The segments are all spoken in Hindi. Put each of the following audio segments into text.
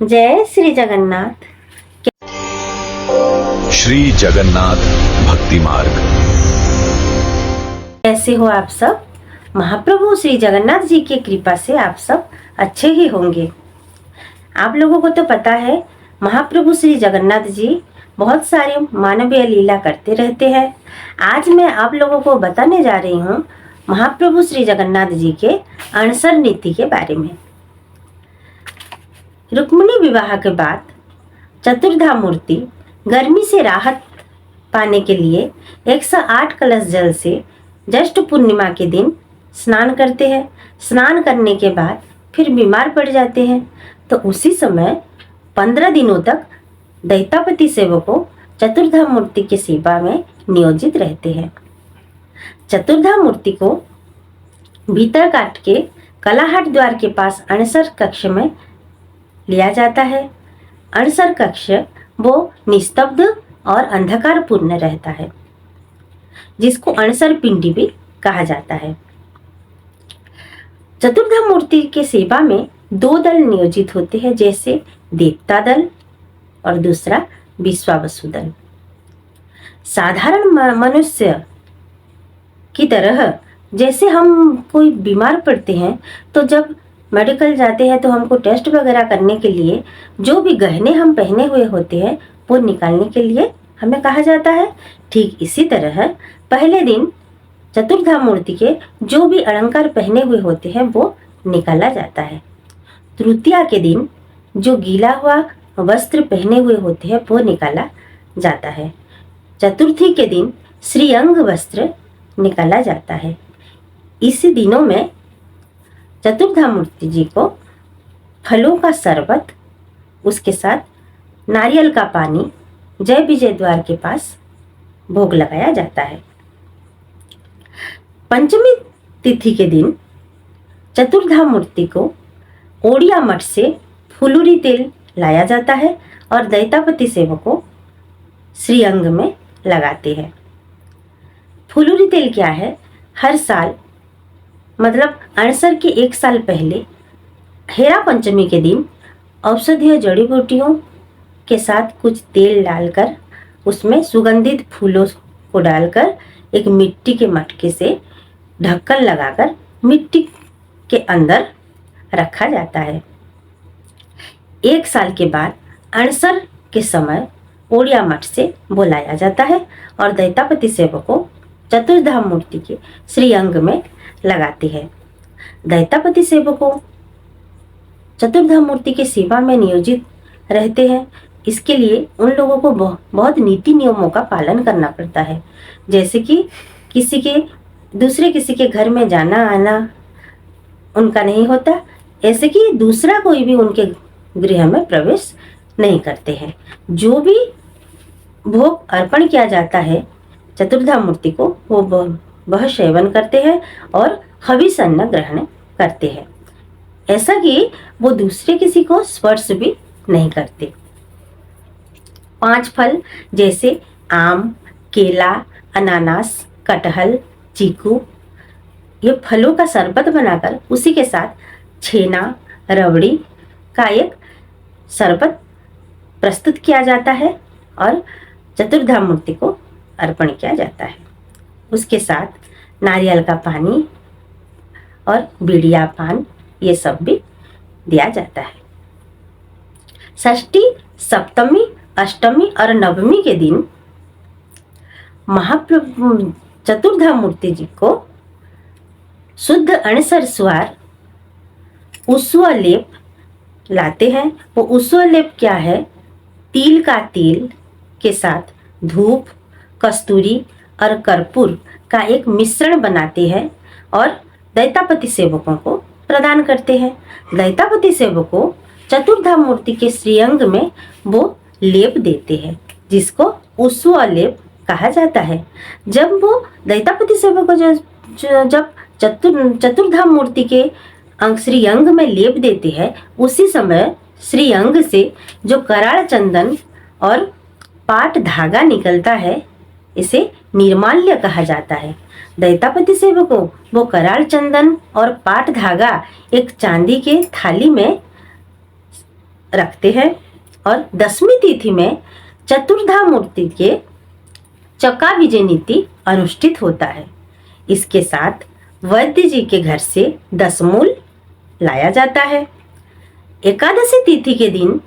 जय श्री जगन्नाथ। श्री जगन्नाथ भक्ति मार्ग। कैसे हो आप सब? महाप्रभु श्री जगन्नाथ जी की कृपा से आप सब अच्छे ही होंगे। आप लोगों को तो पता है महाप्रभु श्री जगन्नाथ जी बहुत सारे मानवीय लीला करते रहते हैं। आज मैं आप लोगों को बताने जा रही हूँ महाप्रभु श्री जगन्नाथ जी के अनसर नीति के बारे में। रुक्मिणी विवाह के बाद चतुर्धा मूर्ति गर्मी से राहत पाने के लिए 108 कलश जल से ज्येष्ठ पूर्णिमा के दिन स्नान करते हैं। स्नान करने के बाद फिर बीमार पड़ जाते हैं, तो उसी समय 15 दिनों तक दैतापति सेवकों चतुर्धा मूर्ति की सेवा में नियोजित रहते हैं। चतुर्धा मूर्ति को भीतर काट के कलाहाट द्वार के पास अणसर कक्ष में लिया जाता है। अणसर कक्ष वो निस्तब्ध और अंधकार पूर्ण रहता है, जिसको अणसर पिंडी भी कहा जाता है। चतुर्धा मूर्ति के सेवा में 2 दल नियोजित होते हैं, जैसे देवता दल और दूसरा विश्वावसु दल। साधारण मनुष्य की तरह जैसे हम कोई बीमार पड़ते हैं तो जब मेडिकल जाते हैं तो हमको टेस्ट वगैरह करने के लिए जो भी गहने हम पहने हुए होते हैं वो निकालने के लिए हमें कहा जाता है। ठीक इसी तरह पहले दिन चतुर्धा मूर्ति के जो भी अलंकार पहने हुए होते हैं वो निकाला जाता है। तृतीया के दिन जो गीला हुआ वस्त्र पहने हुए होते हैं वो निकाला जाता है। चतुर्थी के दिन श्रीअंग वस्त्र निकाला जाता है। इस दिनों में चतुर्धा मूर्ति जी को फलों का शरबत, उसके साथ नारियल का पानी जय विजय द्वार के पास भोग लगाया जाता है। पंचमी तिथि के दिन चतुर्धा मूर्ति को ओडिया मठ से फुलूरी तेल लाया जाता है और दैतापति सेवकों श्रीअंग में लगाते हैं। फुलूरी तेल क्या है? हर साल मतलब अणसर के 1 साल पहले हेरा पंचमी के दिन औषधीय जड़ी बूटियों के साथ कुछ तेल डालकर उसमें सुगंधित फूलों को डालकर एक मिट्टी के मटके से ढक्कन लगाकर मिट्टी के अंदर रखा जाता है। 1 साल के बाद अणसर के समय ओडिया मठ से बुलाया जाता है और दैतापति सेवकों चतुर्धा मूर्ति के श्रीअंग में लगाते हैं। दैतापति सेवकों चतुर्धा मूर्ति की सेवा में नियोजित रहते हैं। इसके लिए उन लोगों को बहुत नीति नियमों का पालन करना पड़ता है, जैसे कि किसी के घर में जाना आना उनका नहीं होता, ऐसे कि दूसरा कोई भी उनके गृह में प्रवेश नहीं करते हैं। जो भी भोग अर्पण किया जाता है चतुर्धा मूर्ति को वह सेवन करते हैं और हविष अन्न ग्रहण करते हैं, ऐसा कि वो दूसरे किसी को स्पर्श भी नहीं करते। 5 फल जैसे आम, केला, अनानास, कटहल, चीकू, ये फलों का शरबत बनाकर उसी के साथ छेना, रबड़ी का एक शरबत प्रस्तुत किया जाता है और चतुर्धा मूर्ति को अर्पण किया जाता है। उसके साथ नारियल का पानी और बीड़िया पान ये सब भी दिया जाता है। षष्ठी, सप्तमी, अष्टमी और नवमी के दिन महाप्रभु चतुर्धा मूर्ति जी को शुद्ध अणसर स्वार उस्व लेप लाते हैं। वो उस्व लेप क्या है? तिल का तेल के साथ धूप, कस्तूरी और कर्पूर का एक मिश्रण बनाते हैं और दैतापति सेवकों को प्रदान करते हैं। दैतापति सेवकों चतुर्धा मूर्ति के श्रीअंग में वो लेप देते हैं, जिसको उस्व लेप कहा जाता है। जब वो दैतापति सेवकों जब चतुर्धा मूर्ति के श्रीअंग में लेप देते हैं, उसी समय श्रीअंग से जो कराल चंदन और पाट धागा निकलता है, इसे निर्माल्य कहा जाता है। दैतापति सेवकों वो कराल चंदन और पाट धागा एक चांदी के थाली में रखते हैं और 10वीं तिथि में चतुर्धामूर्ति के चका विजय नीति अनुष्ठित होता है। इसके साथ वैद्य जी के घर से 10 मूल लाया जाता है। एकादशी तिथि के दिन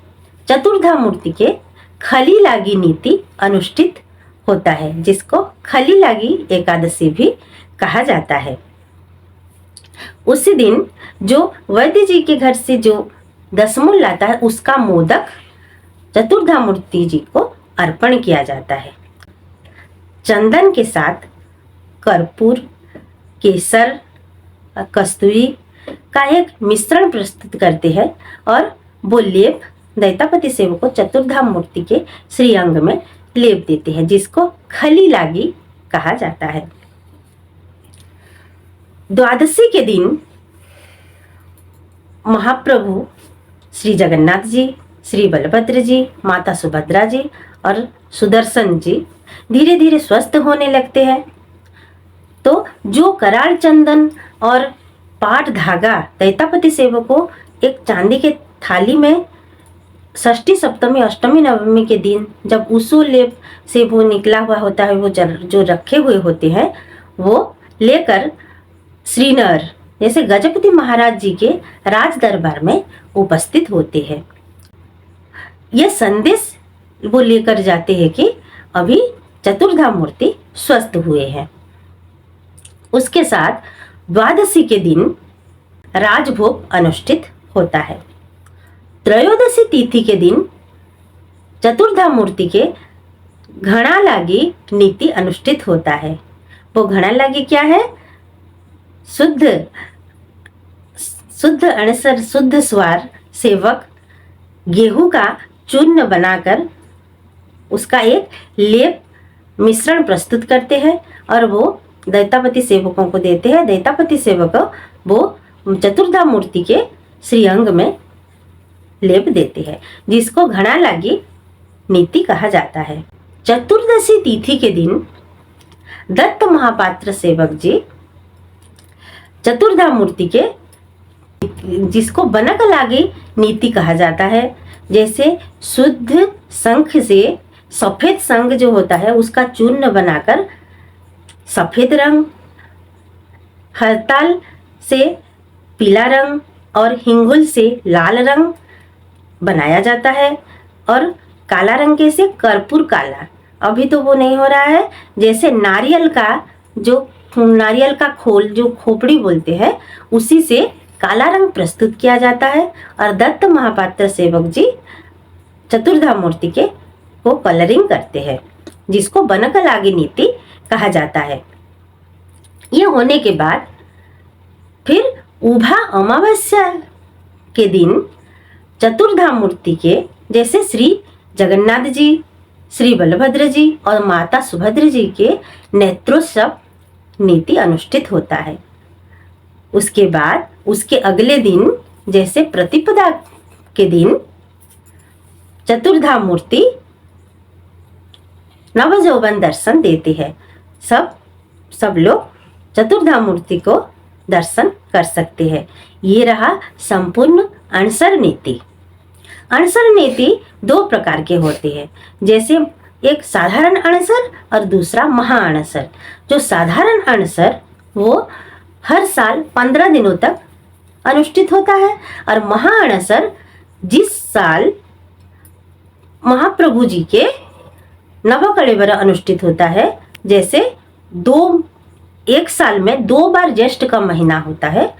चतुर्धामूर्ति के खली लागी नीति अनुष्ठित होता है, जिसको खली लागी एकादशी भी कहा जाता है। उसी दिन जो वैद्य जी के घर से जो 10 मूल लाता है उसका मोदक चतुर्धामूर्ति जी को अर्पण किया जाता है। चंदन के साथ कर्पूर, केसर, कस्तूरी का एक मिश्रण प्रस्तुत करते हैं और वो लेप दैतापति सेवक चतुर्धाम मूर्ति के श्रीअंग में लेप देते हैं, जिसको खली लागी कहा जाता है। द्वादशी के दिन महाप्रभु श्री जगन्नाथ जी, श्री बलभद्र जी, माता सुभद्रा जी और सुदर्शन जी धीरे धीरे स्वस्थ होने लगते हैं। तो जो कराल चंदन और पाट धागा दैतापति सेवक को एक चांदी के थाली में षष्ठी, सप्तमी, अष्टमी, नवमी के दिन जब उसो लेप से वो निकला हुआ होता है, वो जो रखे हुए होते हैं, वो लेकर श्रीनगर जैसे गजपति महाराज जी के राज दरबार में उपस्थित होते हैं। यह संदेश वो लेकर जाते हैं कि अभी चतुर्धाम मूर्ति स्वस्थ हुए हैं। उसके साथ द्वादशी के दिन राजभोग अनुष्ठित होता है। त्रयोदशी तिथि के दिन चतुर्धाम मूर्ति के घड़ा लागी नीति अनुष्ठित होता है। वो घड़ा लागी क्या है? शुद्ध अणसर, शुद्ध स्वार सेवक गेहूं का चूर्ण बनाकर उसका एक लेप मिश्रण प्रस्तुत करते हैं और वो दैतापति सेवकों को देते हैं। दैतापति सेवक वो चतुर्धाम मूर्ति के श्रीअंग में लेप देते हैं, जिसको घड़ा लागी नीति कहा जाता है। चतुर्दशी तिथि के दिन दत्त महापात्र सेवक जी चतुर्धाम मूर्ति के, जिसको बनक लागी नीति कहा जाता है, जैसे शुद्ध शंख से सफेद शंख जो होता है उसका चूर्ण बनाकर सफेद रंग, हरताल से पीला रंग और हिंगुल से लाल रंग बनाया जाता है और काला रंग के से कर्पूर काला। अभी तो वो नहीं हो रहा है, जैसे नारियल का खोल जो खोपड़ी बोलते हैं उसी से काला रंग प्रस्तुत किया जाता है और दत्त महापात्र सेवक जी चतुर्धाम मूर्ति के को कलरिंग करते हैं, जिसको बनक लागी नीति कहा जाता है। ये होने के बाद फिर उभा अमावस्या के दिन चतुर्धाम मूर्ति के, जैसे श्री जगन्नाथ जी, श्री बलभद्र जी और माता सुभद्रा जी के नेत्रोत्सव नीति अनुष्ठित होता है। उसके बाद उसके अगले दिन, जैसे प्रतिपदा के दिन, चतुर्धाम मूर्ति नवजौवन दर्शन देते हैं। सब लोग चतुर्धाम मूर्ति को दर्शन कर सकते हैं। ये रहा संपूर्ण अणसर नीति। अणसर नीति 2 प्रकार के होते हैं, जैसे एक साधारण अणसर और दूसरा महा अणसर। जो साधारण अणसर वो हर साल 15 दिनों तक अनुष्ठित होता है और महा अणसर जिस साल महाप्रभु जी के नवकलेवर अनुष्ठित होता है, जैसे एक साल में 2 बार ज्येष्ठ का महीना होता है,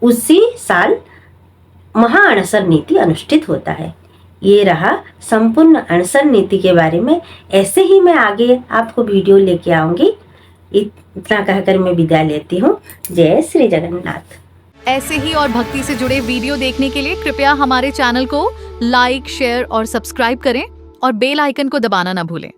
उसी साल महा अणसर नीति अनुष्ठित होता है। ये रहा संपूर्ण अणसर नीति के बारे में। ऐसे ही मैं आगे आपको वीडियो लेके आऊंगी। इतना कहकर मैं विदा लेती हूँ। जय श्री जगन्नाथ। ऐसे ही और भक्ति से जुड़े वीडियो देखने के लिए कृपया हमारे चैनल को लाइक, शेयर और सब्सक्राइब करें और बेल आइकन को दबाना ना भूलें।